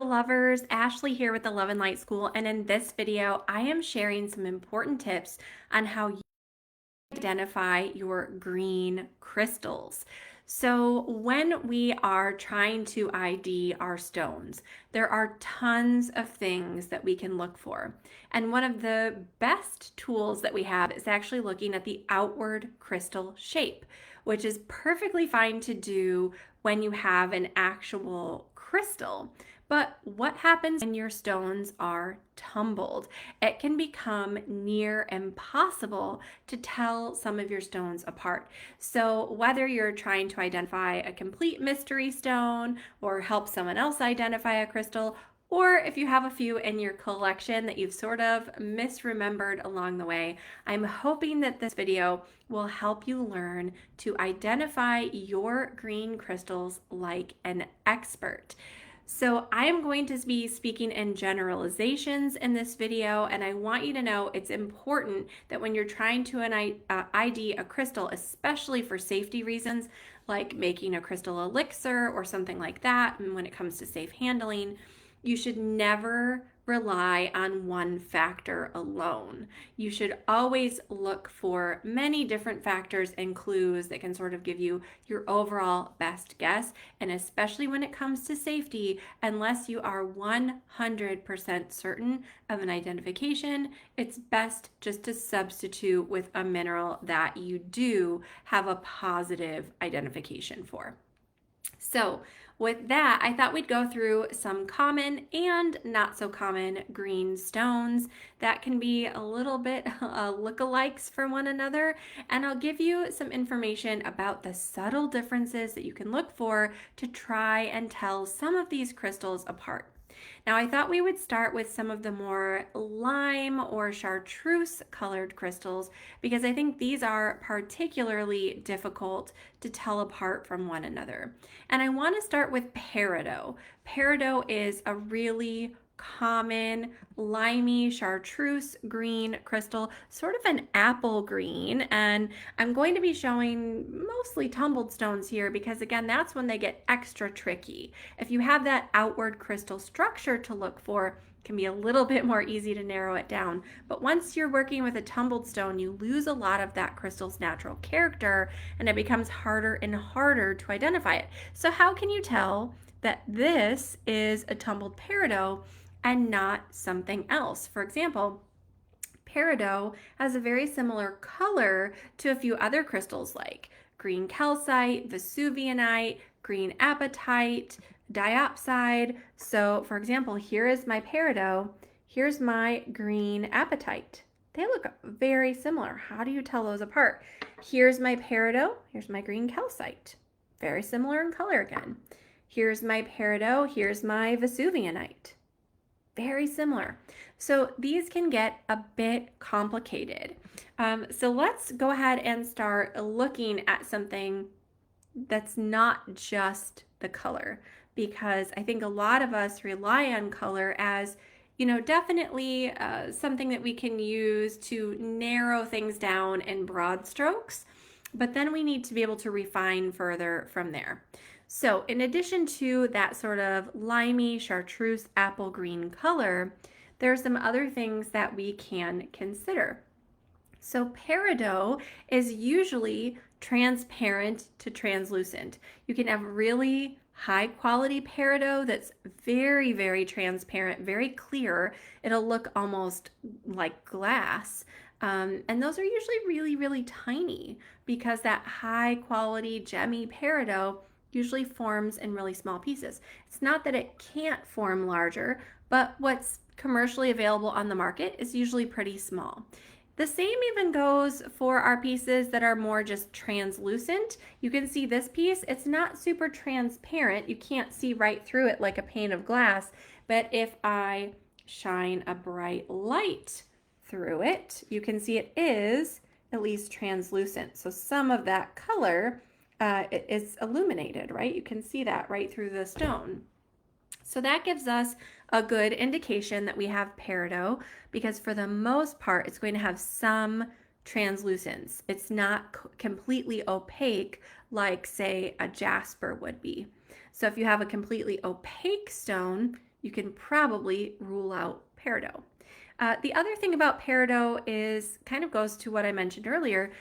lovers, Ashley here with the Love and Light School, and in this video I am sharing some important tips on how you identify your green crystals. So when we are trying to ID our stones, there are tons of things that we can look for. And one of the best tools that we have is actually looking at the outward crystal shape, which is perfectly fine to do when you have an actual crystal. But what happens when your stones are tumbled? It can become near impossible to tell some of your stones apart. So whether you're trying to identify a complete mystery stone or help someone else identify a crystal, or if you have a few in your collection that you've sort of misremembered along the way, I'm hoping that this video will help you learn to identify your green crystals like an expert. So I'm going to be speaking in generalizations in this video, and I want you to know it's important that when you're trying to ID a crystal, especially for safety reasons, like making a crystal elixir or something like that, and when it comes to safe handling, you should never rely on one factor alone. You should always look for many different factors and clues that can sort of give you your overall best guess. And especially when it comes to safety, unless you are 100% certain of an identification, it's best just to substitute with a mineral that you do have a positive identification for. So with that, I thought we'd go through some common and not so common green stones that can be a little bit lookalikes for one another. And I'll give you some information about the subtle differences that you can look for to try and tell some of these crystals apart. Now, I thought we would start with some of the more lime or chartreuse colored crystals because I think these are particularly difficult to tell apart from one another. And I want to start with Peridot. Peridot is a really common limey chartreuse green crystal, sort of an apple green, and I'm going to be showing mostly tumbled stones here because again that's when they get extra tricky. If you have that outward crystal structure to look for, it can be a little bit more easy to narrow it down, but once you're working with a tumbled stone you lose a lot of that crystal's natural character and it becomes harder and harder to identify it. So how can you tell that this is a tumbled peridot and not something else? For example, peridot has a very similar color to a few other crystals like green calcite, Vesuvianite, green apatite, diopside. So for example, here is my peridot, here's my green apatite. They look very similar. How do you tell those apart? Here's my peridot, here's my green calcite. Very similar in color again. Here's my peridot, here's my Vesuvianite. Very similar. So these can get a bit complicated. So let's go ahead and start looking at something that's not just the color, because I think a lot of us rely on color as, you know, definitely something that we can use to narrow things down in broad strokes, but then we need to be able to refine further from there. So in addition to that sort of limey chartreuse apple green color, there are some other things that we can consider. So peridot is usually transparent to translucent. You can have really high quality peridot that's very, very transparent, very clear. It'll look almost like glass. And those are usually really, really tiny because that high quality gemmy peridot usually forms in really small pieces. It's not that it can't form larger, but what's commercially available on the market is usually pretty small. The same even goes for our pieces that are more just translucent. You can see this piece, it's not super transparent. You can't see right through it like a pane of glass, but if I shine a bright light through it, you can see it is at least translucent. So some of that color is illuminated, right? You can see that right through the stone. So that gives us a good indication that we have peridot because for the most part, it's going to have some translucence. It's not completely opaque like, say, a jasper would be. So if you have a completely opaque stone, you can probably rule out peridot. The other thing about peridot is kind of goes to what I mentioned earlier.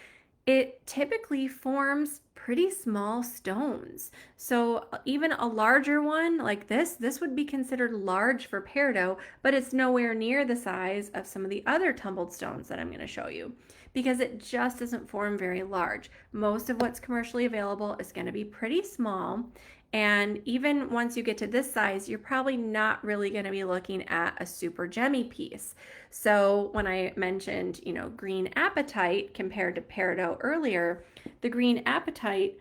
It typically forms pretty small stones. So even a larger one like this would be considered large for peridot, but it's nowhere near the size of some of the other tumbled stones that I'm going to show you because it just doesn't form very large. Most of what's commercially available is going to be pretty small. And even once you get to this size, you're probably not really going to be looking at a super gemmy piece. So when I mentioned, green apatite compared to peridot earlier, the green apatite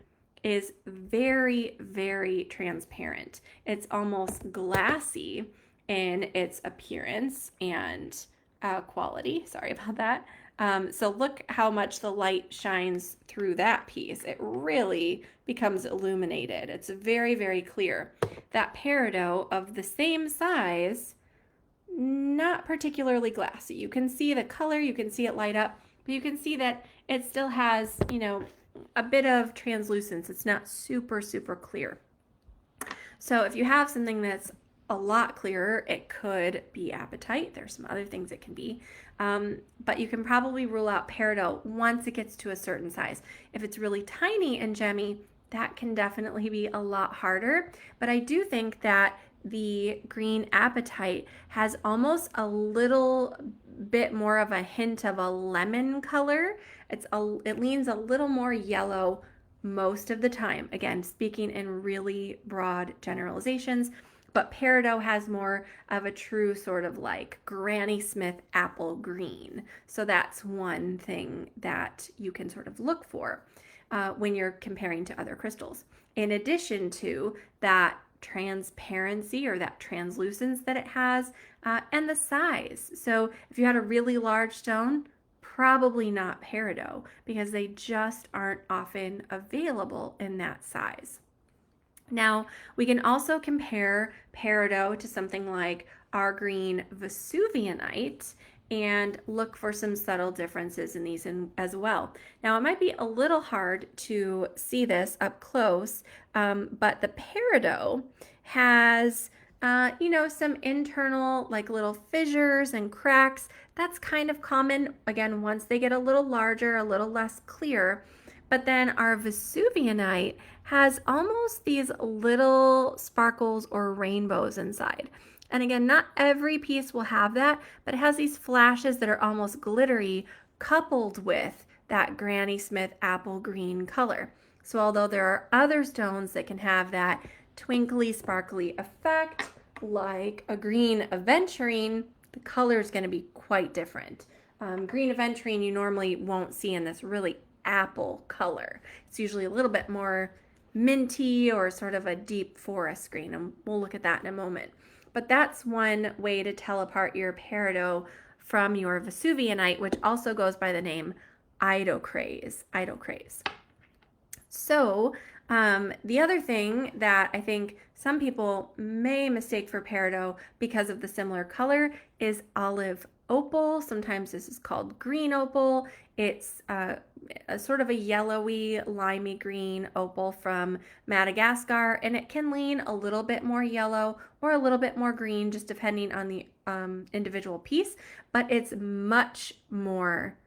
is very, very transparent. It's almost glassy in its appearance and quality. Sorry about that. So look how much the light shines through that piece. It really becomes illuminated. It's very, very clear. That peridot of the same size, not particularly glassy. You can see the color, you can see it light up, but you can see that it still has, a bit of translucence. It's not super, super clear. So if you have something that's a lot clearer, it could be apatite. There's some other things it can be. But you can probably rule out peridot once it gets to a certain size. If it's really tiny and gemmy, that can definitely be a lot harder. But I do think that the green apatite has almost a little bit more of a hint of a lemon color. It leans a little more yellow most of the time. Again, speaking in really broad generalizations, but peridot has more of a true sort of like Granny Smith apple green. So that's one thing that you can sort of look for when you're comparing to other crystals. In addition to that transparency or that translucence that it has and the size. So if you had a really large stone, probably not peridot because they just aren't often available in that size. Now, we can also compare peridot to something like our green Vesuvianite and look for some subtle differences in these as well. Now, it might be a little hard to see this up close, but the peridot has some internal like little fissures and cracks. That's kind of common, again, once they get a little larger, a little less clear. But then our Vesuvianite has almost these little sparkles or rainbows inside. And again, not every piece will have that, but it has these flashes that are almost glittery coupled with that Granny Smith apple green color. So although there are other stones that can have that twinkly, sparkly effect, like a green Aventurine, the color is going to be quite different. Green Aventurine you normally won't see in this really apple color. It's usually a little bit more minty or sort of a deep forest green, and we'll look at that in a moment. But that's one way to tell apart your peridot from your Vesuvianite, which also goes by the name idocrase. So the other thing that I think some people may mistake for peridot because of the similar color is olive opal. Sometimes this is called green opal. It's a sort of a yellowy, limey green opal from Madagascar, and it can lean a little bit more yellow or a little bit more green, just depending on the individual piece, but it's much more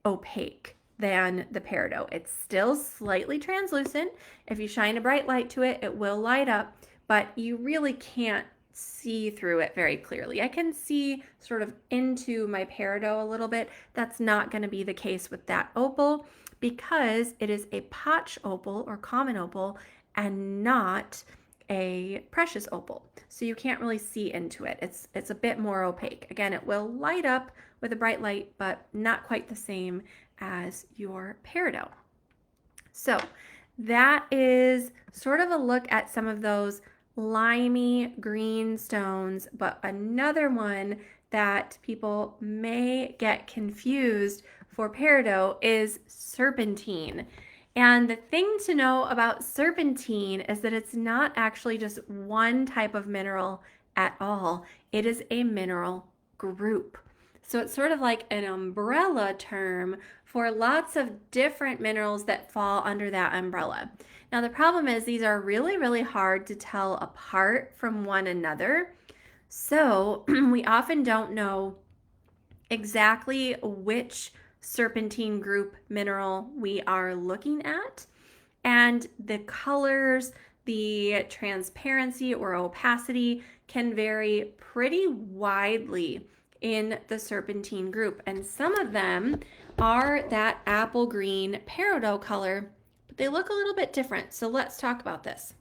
opaque than the peridot. It's still slightly translucent. If you shine a bright light to it, it will light up, but you really can't see through it very clearly. I can see sort of into my peridot a little bit. That's not going to be the case with that opal because it is a potch opal or common opal and not a precious opal. So you can't really see into it. It's a bit more opaque. Again, it will light up with a bright light, but not quite the same as your peridot. So that is sort of a look at some of those limey green stones, but another one that people may get confused for peridot is serpentine. And the thing to know about serpentine is that it's not actually just one type of mineral at all. It is a mineral group. So it's sort of like an umbrella term for lots of different minerals that fall under that umbrella. Now the problem is these are really, really hard to tell apart from one another. So we often don't know exactly which serpentine group mineral we are looking at, and the colors, the transparency or opacity can vary pretty widely in the serpentine group, and some of them are that apple green peridot color, but they look a little bit different. So let's talk about this.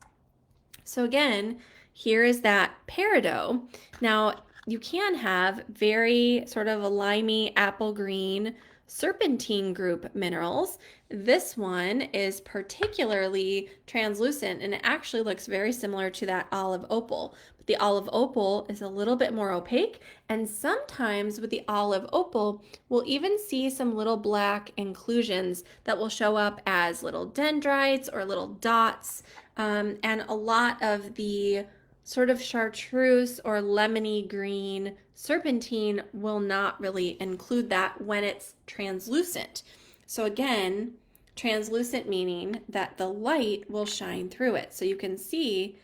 So again, here is that peridot. Now you can have very sort of a limey apple green serpentine group minerals. This one is particularly translucent and it actually looks very similar to that olive opal. But the olive opal is a little bit more opaque, and sometimes with the olive opal, we'll even see some little black inclusions that will show up as little dendrites or little dots. And a lot of the sort of chartreuse or lemony green serpentine will not really include that when it's translucent. So again, translucent meaning that the light will shine through it. So you can see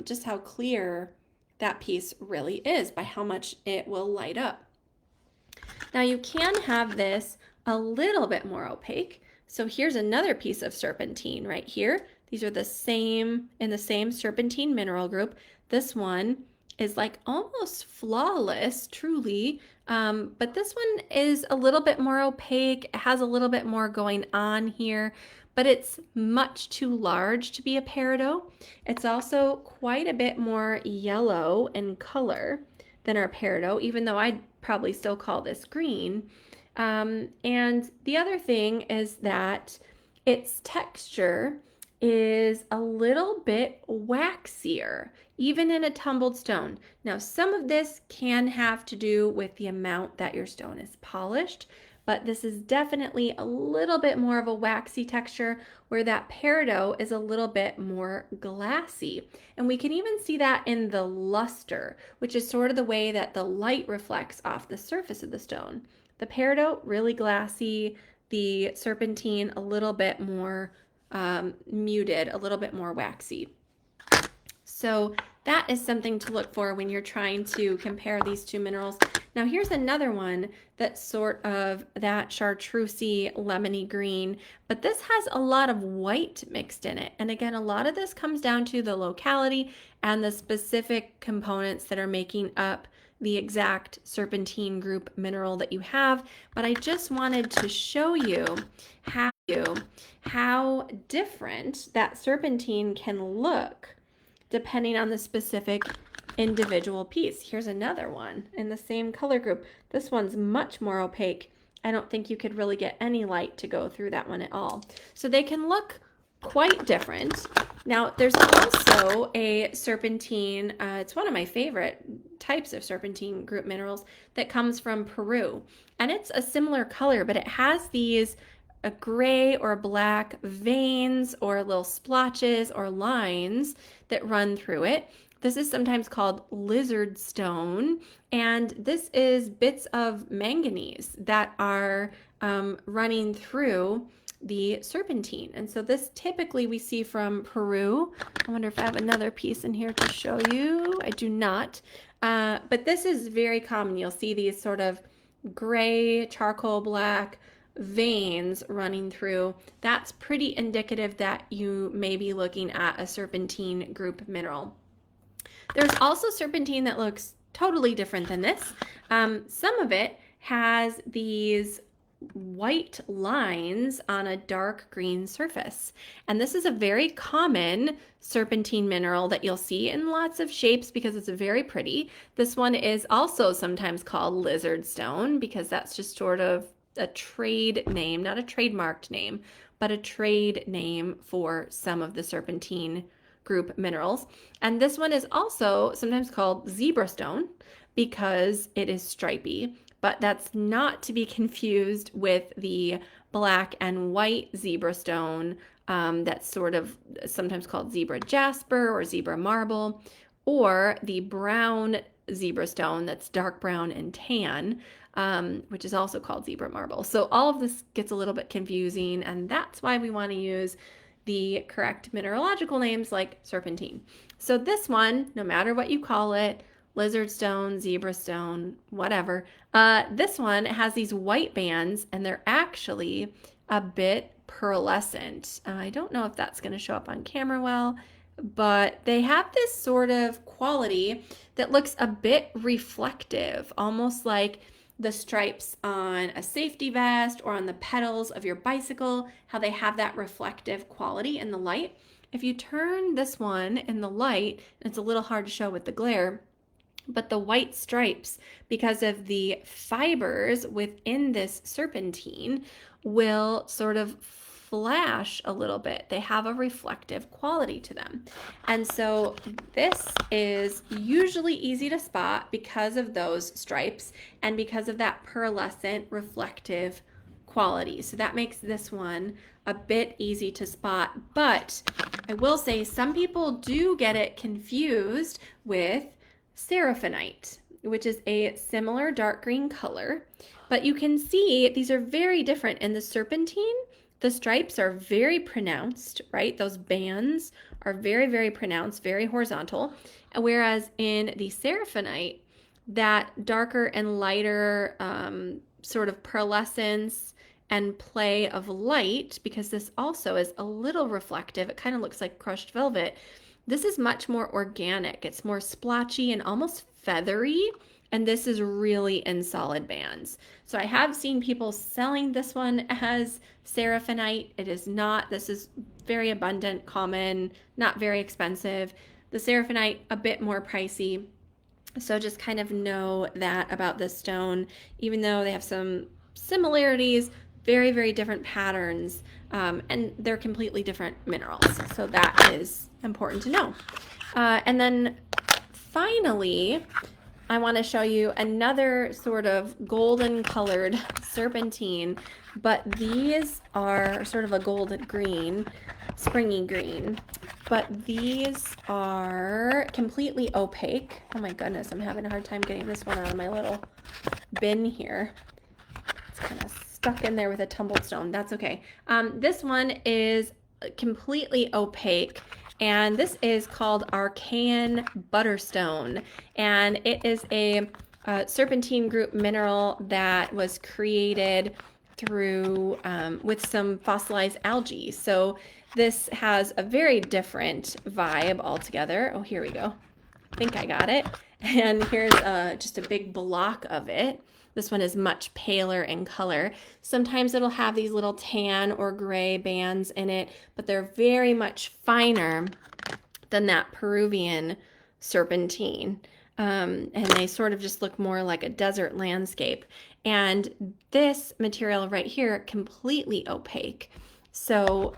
just how clear that piece really is by how much it will light up. Now you can have this a little bit more opaque. So here's another piece of serpentine right here. These are the same in the same serpentine mineral group. This one is like almost flawless, truly, but this one is a little bit more opaque. It has a little bit more going on here, but it's much too large to be a peridot. It's also quite a bit more yellow in color than our peridot, even though I'd probably still call this green. And the other thing is that its texture is a little bit waxier, even in a tumbled stone. Now, some of this can have to do with the amount that your stone is polished, but this is definitely a little bit more of a waxy texture, where that peridot is a little bit more glassy. And we can even see that in the luster, which is sort of the way that the light reflects off the surface of the stone. The peridot, really glassy, the serpentine, a little bit more muted, a little bit more waxy. So that is something to look for when you're trying to compare these two minerals. Now here's another one that's sort of that chartreusey lemony green, but this has a lot of white mixed in it. And again, a lot of this comes down to the locality and the specific components that are making up the exact serpentine group mineral that you have. But I just wanted to show you how different that serpentine can look depending on the specific individual piece. Here's another one in the same color group. This one's much more opaque. I don't think you could really get any light to go through that one at all. So they can look quite different. Now there's also a serpentine, it's one of my favorite types of serpentine group minerals that comes from Peru. And it's a similar color, but it has these gray or black veins or little splotches or lines that run through it. This is sometimes called lizard stone, and this is bits of manganese that are running through the serpentine. And so this typically we see from Peru. I wonder if I have another piece in here to show you. I do not, but this is very common. You'll see these sort of gray, charcoal black veins running through. That's pretty indicative that you may be looking at a serpentine group mineral. There's also serpentine that looks totally different than this. Some of it has these white lines on a dark green surface. And this is a very common serpentine mineral that you'll see in lots of shapes because it's very pretty. This one is also sometimes called lizard stone because that's just sort of a trade name, not a trademarked name, but a trade name for some of the serpentine group minerals. And this one is also sometimes called zebra stone because it is stripy, but that's not to be confused with the black and white zebra stone that's sort of sometimes called zebra jasper or zebra marble, or the brown zebra stone that's dark brown and tan, which is also called zebra marble. So all of this gets a little bit confusing, and that's why we want to use the correct mineralogical names like serpentine. So this one, no matter what you call it, lizard stone, zebra stone, whatever. This one has these white bands, and they're actually a bit pearlescent. I don't know if that's going to show up on camera well, but they have this sort of quality that looks a bit reflective, almost like the stripes on a safety vest or on the pedals of your bicycle, how they have that reflective quality in the light. If you turn this one in the light, it's a little hard to show with the glare, but the white stripes, because of the fibers within this serpentine, will sort of flash a little bit. They have a reflective quality to them. And so this is usually easy to spot because of those stripes and because of that pearlescent reflective quality. So that makes this one a bit easy to spot, but I will say some people do get it confused with Seraphinite, which is a similar dark green color, but you can see these are very different. In the serpentine, the stripes are very pronounced, right? Those bands are very, very pronounced, very horizontal. Whereas in the Seraphinite, that darker and lighter sort of pearlescence and play of light, because this also is a little reflective, it kind of looks like crushed velvet. This is much more organic. It's more splotchy and almost feathery, and this is really in solid bands. So I have seen people selling this one as Seraphinite. It is not. This is very abundant, common, not very expensive. The Seraphinite, a bit more pricey. So just kind of know that about this stone, even though they have some similarities, very, very different patterns, and they're completely different minerals. So that is important to know. And then finally, I want to show you another sort of golden colored serpentine, but these are sort of a golden green, springy green, but these are completely opaque. Oh my goodness, I'm having a hard time getting this one out of my little bin here. It's kind of stuck in there with a tumbled stone. That's okay. This one is completely opaque, and this is called Archaean Buddstone, and it is a serpentine group mineral that was created through with some fossilized algae. So this has a very different vibe altogether. Oh, here we go. I think I got it. And here's just a big block of it. This one is much paler in color. Sometimes it'll have these little tan or gray bands in it, but they're very much finer than that Peruvian serpentine. And they sort of just look more like a desert landscape. And this material right here, completely opaque. So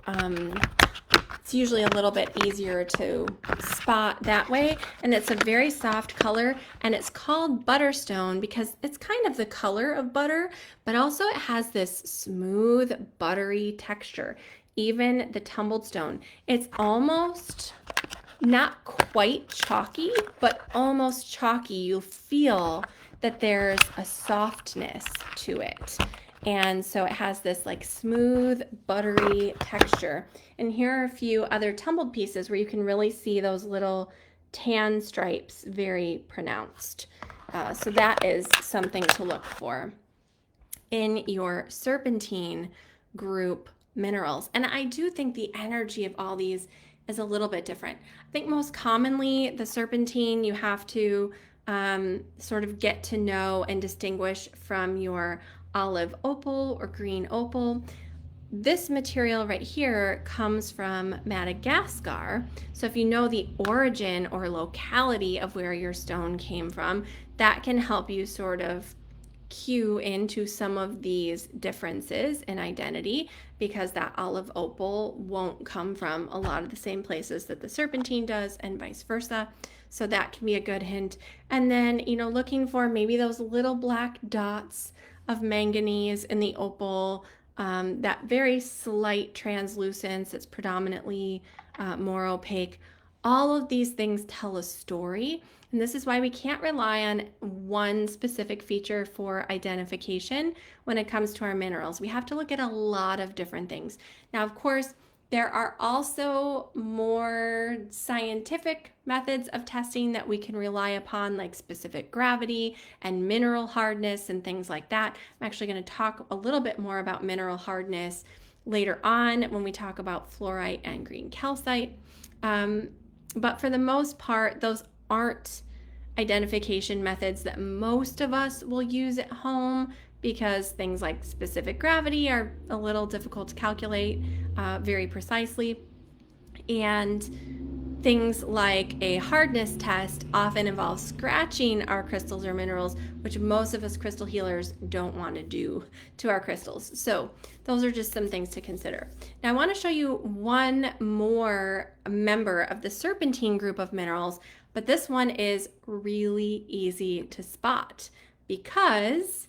it's usually a little bit easier to spot that way, and it's a very soft color, and it's called Buddstone because it's kind of the color of butter, but also it has this smooth, buttery texture. Even the tumbled stone, it's almost not quite chalky, but almost chalky. You feel that there's a softness to it. And so it has this like smooth, buttery texture. And here are a few other tumbled pieces where you can really see those little tan stripes very pronounced. So that is something to look for in your serpentine group minerals. And I do think the energy of all these is a little bit different. I think most commonly the serpentine you have to sort of get to know and distinguish from your olive opal or green opal. This material right here comes from Madagascar. So if you know the origin or locality of where your stone came from, that can help you sort of cue into some of these differences in identity, because that olive opal won't come from a lot of the same places that the serpentine does, and vice versa. So that can be a good hint. And then, you know, looking for maybe those little black dots of manganese in the opal, that very slight translucence that's predominantly more opaque. All of these things tell a story, and this is why we can't rely on one specific feature for identification when it comes to our minerals. We have to look at a lot of different things. Now, of course, There are also more scientific methods of testing that we can rely upon, like specific gravity and mineral hardness and things like that. I'm actually going to talk a little bit more about mineral hardness later on when we talk about fluorite and green calcite. But for the most part, those aren't identification methods that most of us will use at home because things like specific gravity are a little difficult to calculate very precisely. And things like a hardness test often involve scratching our crystals or minerals, which most of us crystal healers don't want to do to our crystals. So those are just some things to consider. Now I want to show you one more member of the serpentine group of minerals, but this one is really easy to spot because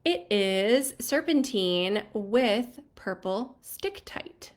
it is serpentine with purple stickite.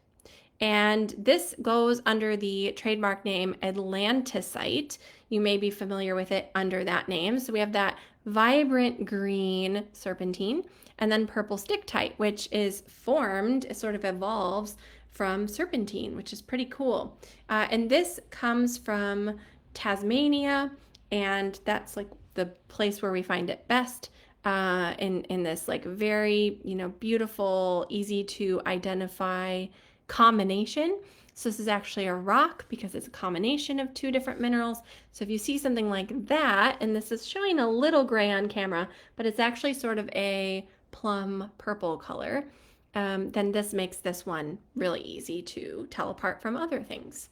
And this goes under the trademark name Atlantisite. You may be familiar with it under that name. So we have that vibrant green serpentine and then purple stickite, which is formed, it sort of evolves from serpentine, which is pretty cool. And this comes from Tasmania, and that's like the place where we find it best. In this like very, beautiful, easy to identify combination. So this is actually a rock because it's a combination of two different minerals. So if you see something like that, and this is showing a little gray on camera, but it's actually sort of a plum purple color, then this makes this one really easy to tell apart from other things.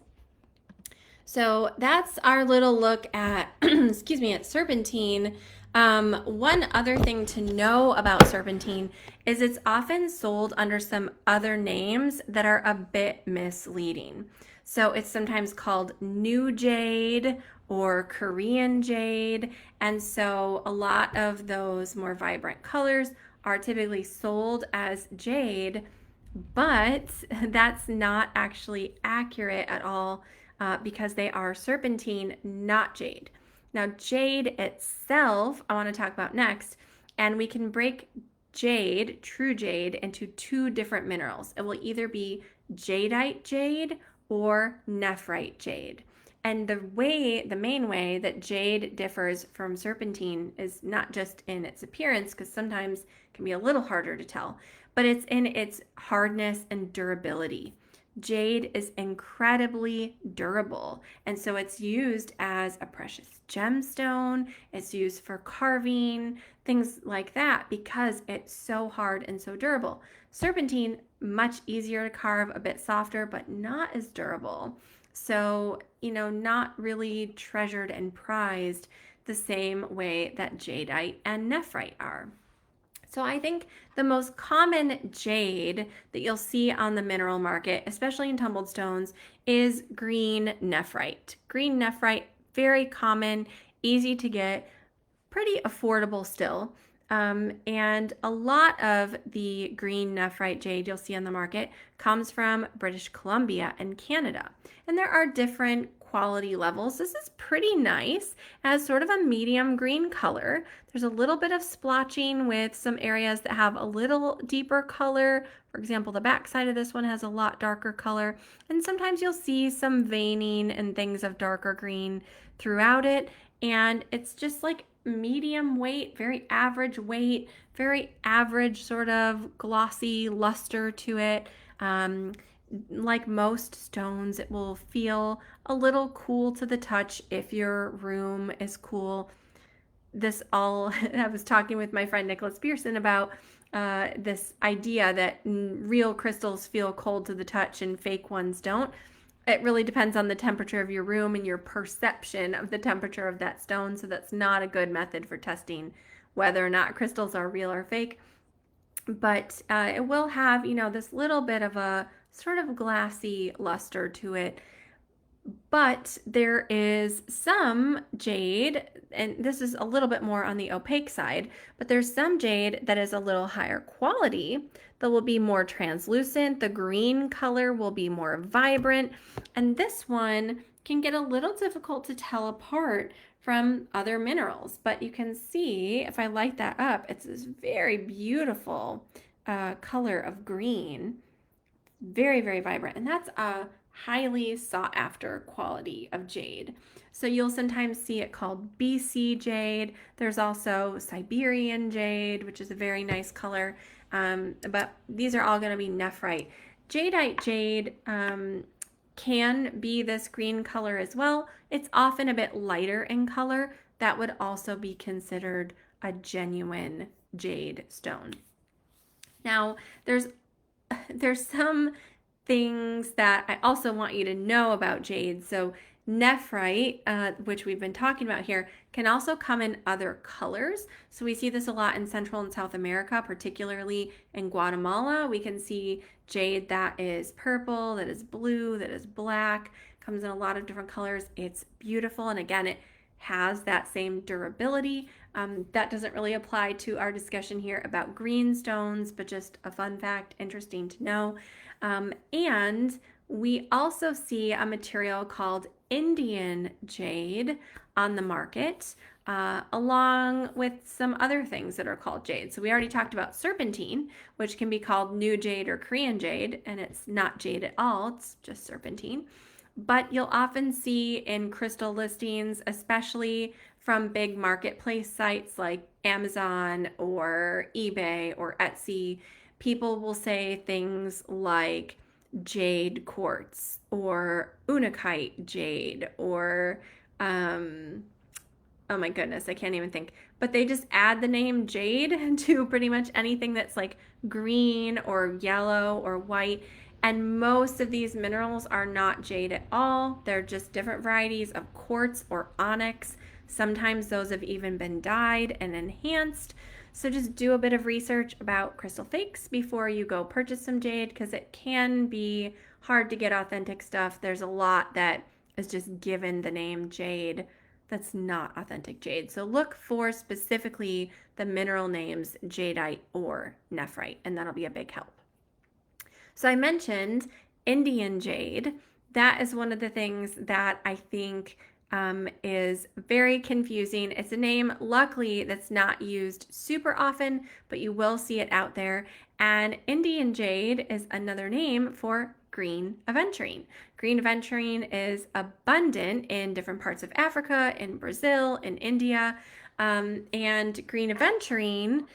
So that's our little look at, excuse me, at serpentine. One other thing to know about serpentine is it's often sold under some other names that are a bit misleading. So it's sometimes called new jade or Korean jade. And so a lot of those more vibrant colors are typically sold as jade, but that's not actually accurate at all because they are serpentine, not jade. Now, jade itself, I want to talk about next, and we can break jade, true jade, into two different minerals. It will either be jadeite jade or nephrite jade. And the main way that jade differs from serpentine is not just in its appearance, because sometimes it can be a little harder to tell, but it's in its hardness and durability. Jade is incredibly durable, and so it's used as a precious gemstone. It's used for carving, things like that, because it's so hard and so durable. Serpentine, much easier to carve, a bit softer, but not as durable. So, not really treasured and prized the same way that jadeite and nephrite are. So I think the most common jade that you'll see on the mineral market, especially in tumbled stones, is green nephrite. Green nephrite, very common, easy to get, pretty affordable still. And a lot of the green nephrite jade you'll see on the market comes from British Columbia and Canada. And there are different quality levels. This is pretty nice. It has sort of a medium green color. There's a little bit of splotching with some areas that have a little deeper color. For example, the back side of this one has a lot darker color. And sometimes you'll see some veining and things of darker green throughout it. And it's just like medium weight, very average weight, very average sort of glossy luster to it. Like most stones, it will feel a little cool to the touch if your room is cool. I was talking with my friend Nicholas Pearson about this idea that real crystals feel cold to the touch and fake ones don't. It really depends on the temperature of your room and your perception of the temperature of that stone. So that's not a good method for testing whether or not crystals are real or fake. But it will have, this little bit of a sort of glassy luster to it. But there is some jade, and this is a little bit more on the opaque side, but there's some jade that is a little higher quality that will be more translucent. The green color will be more vibrant, and this one can get a little difficult to tell apart from other minerals. But you can see, if I light that up, it's this very beautiful color of green. Very, very vibrant. And that's a highly sought after quality of jade. So you'll sometimes see it called BC jade. There's also Siberian jade, which is a very nice color. But these are all going to be nephrite. Jadeite jade can be this green color as well. It's often a bit lighter in color. That would also be considered a genuine jade stone. Now, there's some things that I also want you to know about jade. So nephrite, which we've been talking about here, can also come in other colors. So we see this a lot in Central and South America, particularly in Guatemala. We can see jade that is purple, that is blue, that is black, comes in a lot of different colors. It's beautiful, and again, it has that same durability. That doesn't really apply to our discussion here about green stones, but just a fun fact, interesting to know. And we also see a material called Indian jade on the market, along with some other things that are called jade. So we already talked about serpentine, which can be called new jade or Korean jade, and it's not jade at all, it's just serpentine. But you'll often see in crystal listings, especially from big marketplace sites like Amazon or eBay or Etsy, people will say things like jade quartz or Unakite jade or oh my goodness, I can't even think. But they just add the name jade to pretty much anything that's like green or yellow or white. And most of these minerals are not jade at all. They're just different varieties of quartz or onyx. Sometimes those have even been dyed and enhanced. So just do a bit of research about crystal fakes before you go purchase some jade, because it can be hard to get authentic stuff. There's a lot that is just given the name jade that's not authentic jade. So look for specifically the mineral names jadeite or nephrite, and that'll be a big help. So I mentioned Indian jade. That is one of the things that I think is very confusing. It's a name, luckily, that's not used super often, but you will see it out there. And Indian jade is another name for green aventurine. Green aventurine is abundant in different parts of Africa, in Brazil, in India, and green aventurine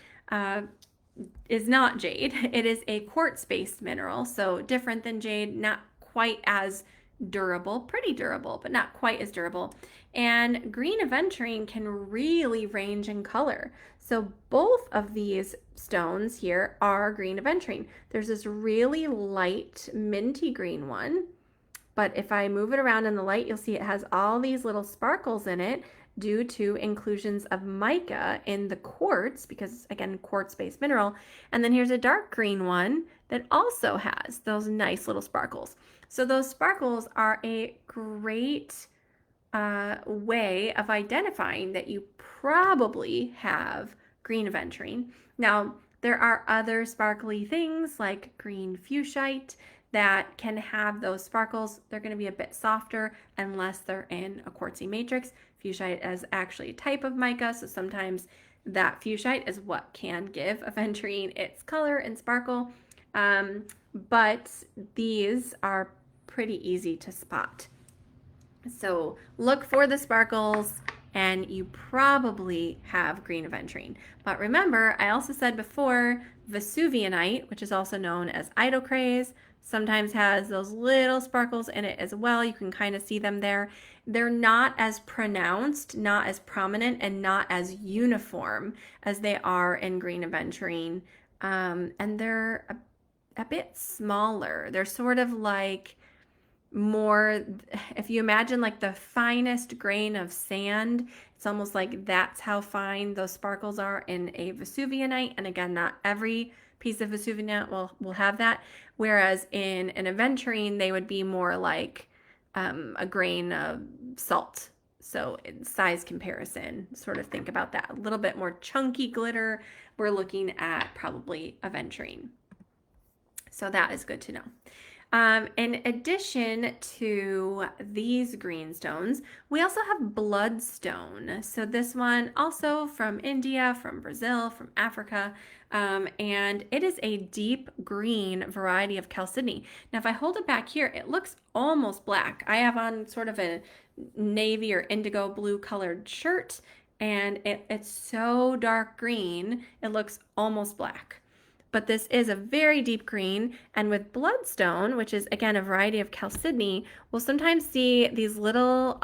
is not jade. It is a quartz-based mineral, so different than jade, not quite as durable, pretty durable, but not quite as durable. And green aventurine can really range in color. So both of these stones here are green aventurine. There's this really light minty green one, but if I move it around in the light, you'll see it has all these little sparkles in it due to inclusions of mica in the quartz, because again, quartz-based mineral. And then here's a dark green one that also has those nice little sparkles. So those sparkles are a great way of identifying that you probably have green aventurine. Now, there are other sparkly things like green fuchsite that can have those sparkles. They're going to be a bit softer unless they're in a quartzy matrix. Fuchsite is actually a type of mica, so sometimes that fuchsite is what can give aventurine its color and sparkle. But these are pretty easy to spot. So look for the sparkles, and you probably have green aventurine. But remember, I also said before, Vesuvianite, which is also known as idocrase, sometimes has those little sparkles in it as well. You can kind of see them there. They're not as pronounced, not as prominent, and not as uniform as they are in green aventurine. And they're a bit smaller. They're sort of like more, if you imagine like the finest grain of sand, it's almost like that's how fine those sparkles are in a Vesuvianite. And again, not every piece of Vesuvianite will have that. Whereas in an aventurine, they would be more like a grain of salt. So in size comparison, sort of think about that. A little bit more chunky glitter. We're looking at probably aventurine. So that is good to know. In addition to these green stones, we also have Bloodstone. So this one also from India, from Brazil, from Africa, and it is a deep green variety of chalcedony. Now, if I hold it back here, it looks almost black. I have on sort of a navy or indigo blue colored shirt, and it's so dark green, it looks almost black. But this is a very deep green, and with Bloodstone, which is again a variety of chalcedony, we'll sometimes see these little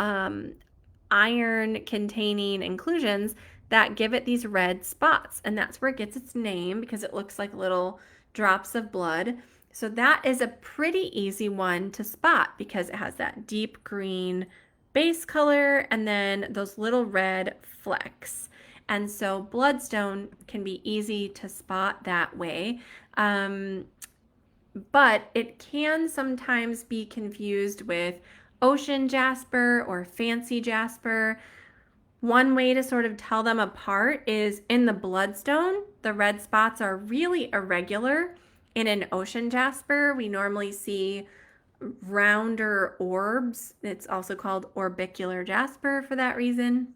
iron containing inclusions that give it these red spots, and that's where it gets its name, because it looks like little drops of blood. So that is a pretty easy one to spot because it has that deep green base color and then those little red flecks. And so Bloodstone can be easy to spot that way. But it can sometimes be confused with ocean jasper or fancy jasper. One way to sort of tell them apart is in the Bloodstone, the red spots are really irregular. In an ocean jasper, we normally see rounder orbs. It's also called orbicular jasper for that reason.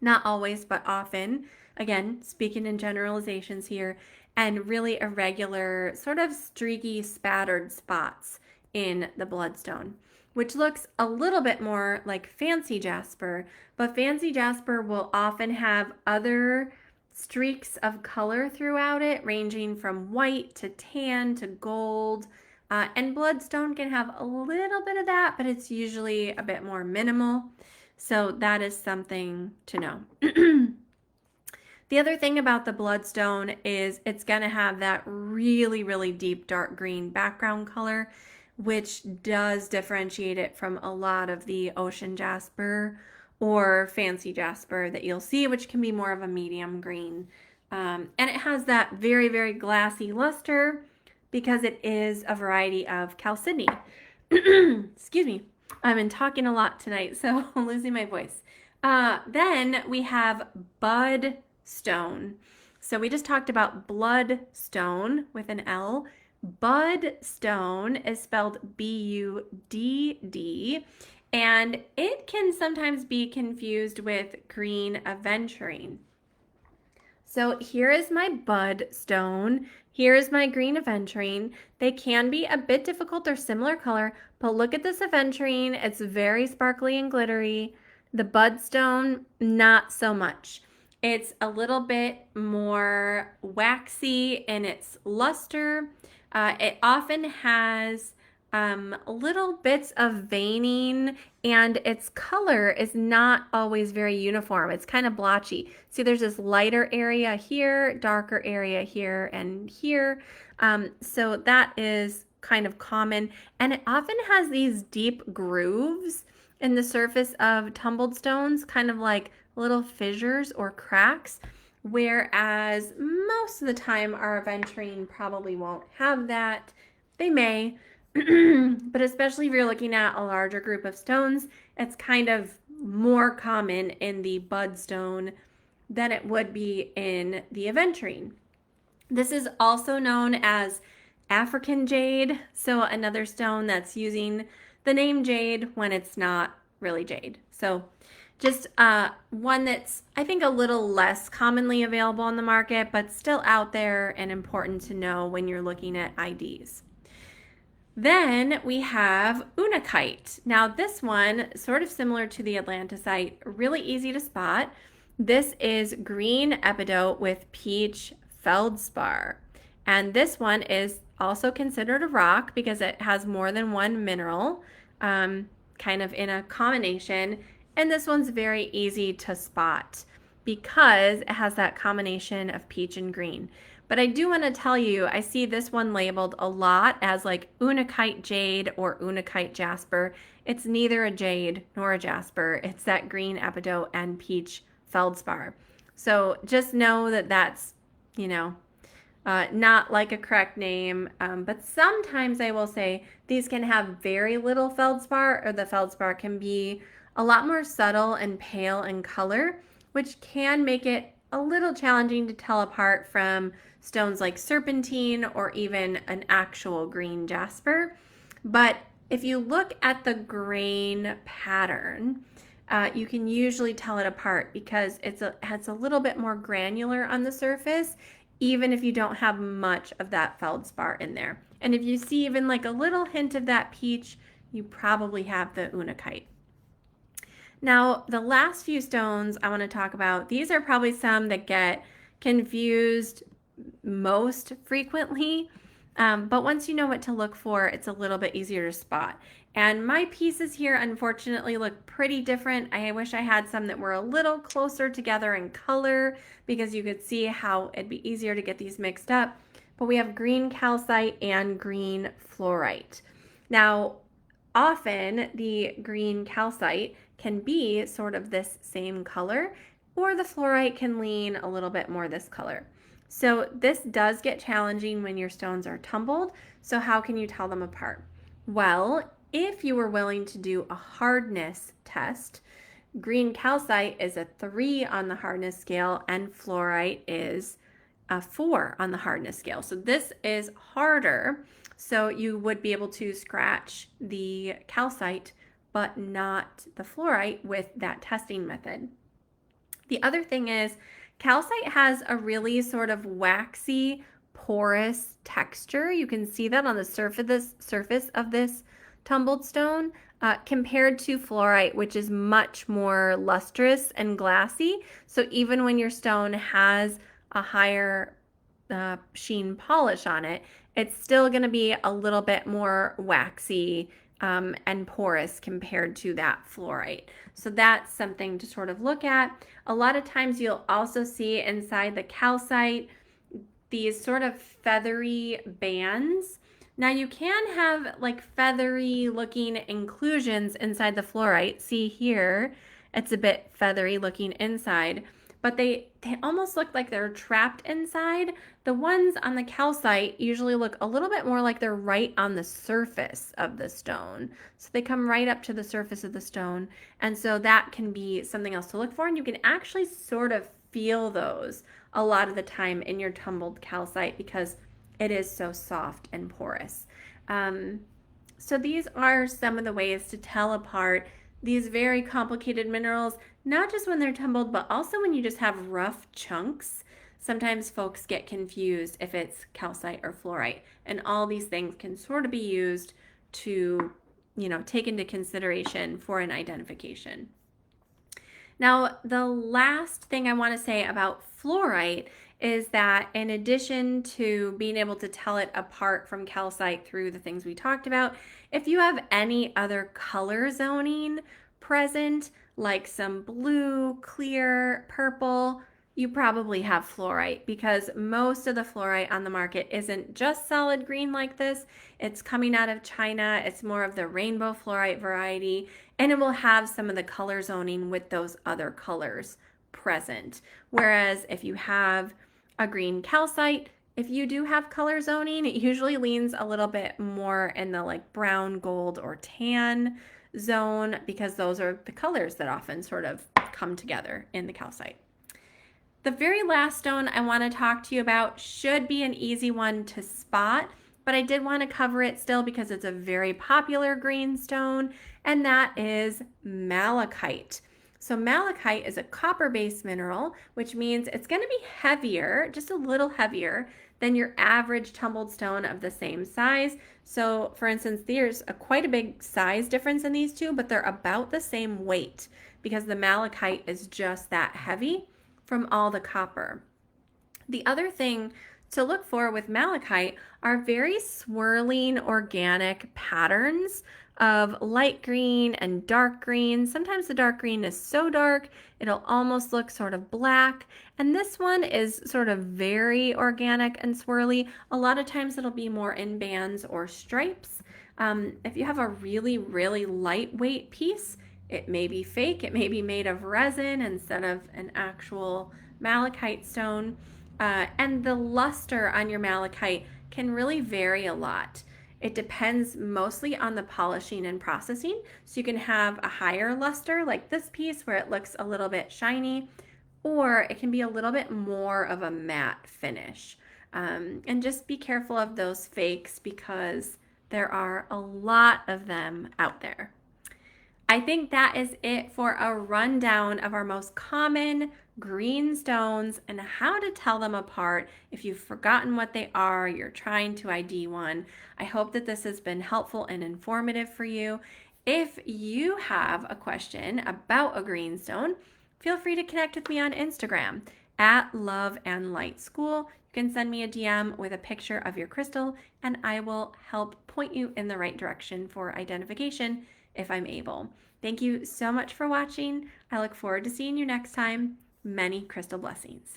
Not always, but often. Again, speaking in generalizations here, and really irregular, sort of streaky, spattered spots in the Bloodstone, which looks a little bit more like fancy jasper, but fancy jasper will often have other streaks of color throughout it, ranging from white to tan to gold. And Bloodstone can have a little bit of that, but it's usually a bit more minimal. So that is something to know. The other thing about the Bloodstone is it's going to have that really, really deep dark green background color, which does differentiate it from a lot of the ocean jasper or fancy jasper that you'll see, which can be more of a medium green. And it has that very, very glassy luster because it is a variety of chalcedony. Excuse me. I've been talking a lot tonight, so I'm losing my voice. Then we have Buddstone. So we just talked about Bloodstone with an L. Buddstone is spelled B-U-D-D, and it can sometimes be confused with green Aventurine. So here is my Buddstone. Here is my green Aventurine. They can be a bit difficult. They're similar color, but look at this Aventurine. It's very sparkly and glittery. The Buddstone, not so much. It's a little bit more waxy in its luster. It often has little bits of veining, and its color is not always very uniform. It's kind of blotchy. See, there's this lighter area here, darker area here and here. So that is kind of common, and it often has these deep grooves in the surface of tumbled stones, kind of like little fissures or cracks, whereas most of the time our Aventurine probably won't have that. They may, but especially if you're looking at a larger group of stones, it's kind of more common in the Buddstone than it would be in the Aventurine. This is also known as African jade, so another stone that's using the name jade when it's not really jade. So just one that's, I think, a little less commonly available on the market, but still out there and important to know when you're looking at IDs. Then we have Unakite. Now this one, sort of similar to the Atlantisite, really easy to spot. This is green Peridot with peach feldspar. And this one is also considered a rock because it has more than one mineral, kind of in a combination. And this one's very easy to spot because it has that combination of peach and green. But I do want to tell you, I see this one labeled a lot as like Unakite Jade or Unakite Jasper. It's neither a jade nor a jasper. It's that green Peridot and peach feldspar. So just know that that's, you know, not like a correct name, but sometimes I will say these can have very little feldspar, or the feldspar can be a lot more subtle and pale in color, which can make it a little challenging to tell apart from stones like serpentine or even an actual green jasper. But if you look at the grain pattern, you can usually tell it apart because it's a little bit more granular on the surface, even if you don't have much of that feldspar in there. And if you see even like a little hint of that peach, you probably have the Unakite. Now, the last few stones I want to talk about, these are probably some that get confused most frequently. But once you know what to look for, it's a little bit easier to spot. And my pieces here, unfortunately, look pretty different. I wish I had some that were a little closer together in color because you could see how it'd be easier to get these mixed up. But we have green calcite and green fluorite. Now, often the green calcite can be sort of this same color, or the fluorite can lean a little bit more this color. So this does get challenging when your stones are tumbled. So how can you tell them apart? Well, if you were willing to do a hardness test, green calcite is a 3 on the hardness scale and fluorite is a 4 on the hardness scale. So this is harder. So you would be able to scratch the calcite, but not the fluorite with that testing method. The other thing is calcite has a really sort of waxy, porous texture. You can see that on the surface of this tumbled stone compared to fluorite, which is much more lustrous and glassy. So even when your stone has a higher sheen polish on it, it's still going to be a little bit more waxy and porous compared to that fluorite. So that's something to sort of look at. A lot of times you'll also see inside the calcite these sort of feathery bands. Now you can have like feathery looking inclusions inside the fluorite. See here, it's a bit feathery looking inside, but they almost look like they're trapped inside. The ones on the calcite usually look a little bit more like they're right on the surface of the stone. So they come right up to the surface of the stone. And so that can be something else to look for. And you can actually sort of feel those a lot of the time in your tumbled calcite because it is so soft and porous. So these are some of the ways to tell apart these very complicated minerals, not just when they're tumbled, but also when you just have rough chunks. Sometimes folks get confused if it's calcite or fluorite, and all these things can sort of be used to, take into consideration for an identification. Now, the last thing I want to say about fluorite is that in addition to being able to tell it apart from calcite through the things we talked about, if you have any other color zoning present, like some blue, clear, purple, you probably have fluorite because most of the fluorite on the market isn't just solid green like this. It's coming out of China. It's more of the rainbow fluorite variety, and it will have some of the color zoning with those other colors present. Whereas if you have a green calcite, if you do have color zoning, it usually leans a little bit more in the like brown, gold, or tan zone because those are the colors that often sort of come together in the calcite. The very last stone I want to talk to you about should be an easy one to spot, but I did want to cover it still because it's a very popular green stone, and that is malachite. So malachite is a copper-based mineral, which means it's going to be heavier, just a little heavier than your average tumbled stone of the same size. So for instance, there's quite a big size difference in these two, but they're about the same weight because the malachite is just that heavy from all the copper. The other thing to look for with malachite are very swirling organic patterns of light green and dark green. Sometimes the dark green is so dark it'll almost look sort of black, and this one is sort of very organic and swirly. A lot of times it'll be more in bands or stripes. If you have a really, really lightweight piece, it may be fake. It may be made of resin instead of an actual malachite stone. And the luster on your malachite can really vary a lot. It depends mostly on the polishing and processing. So you can have a higher luster like this piece where it looks a little bit shiny, or it can be a little bit more of a matte finish. And just be careful of those fakes because There are a lot of them out there. I think that is it for a rundown of our most common green stones and how to tell them apart. If you've forgotten what they are, you're trying to ID one. I hope that this has been helpful and informative for you. If you have a question about a green stone, feel free to connect with me on Instagram at Love and Light School. You can send me a DM with a picture of your crystal, and I will help point you in the right direction for identification if I'm able. Thank you so much for watching. I look forward to seeing you next time. Many crystal blessings.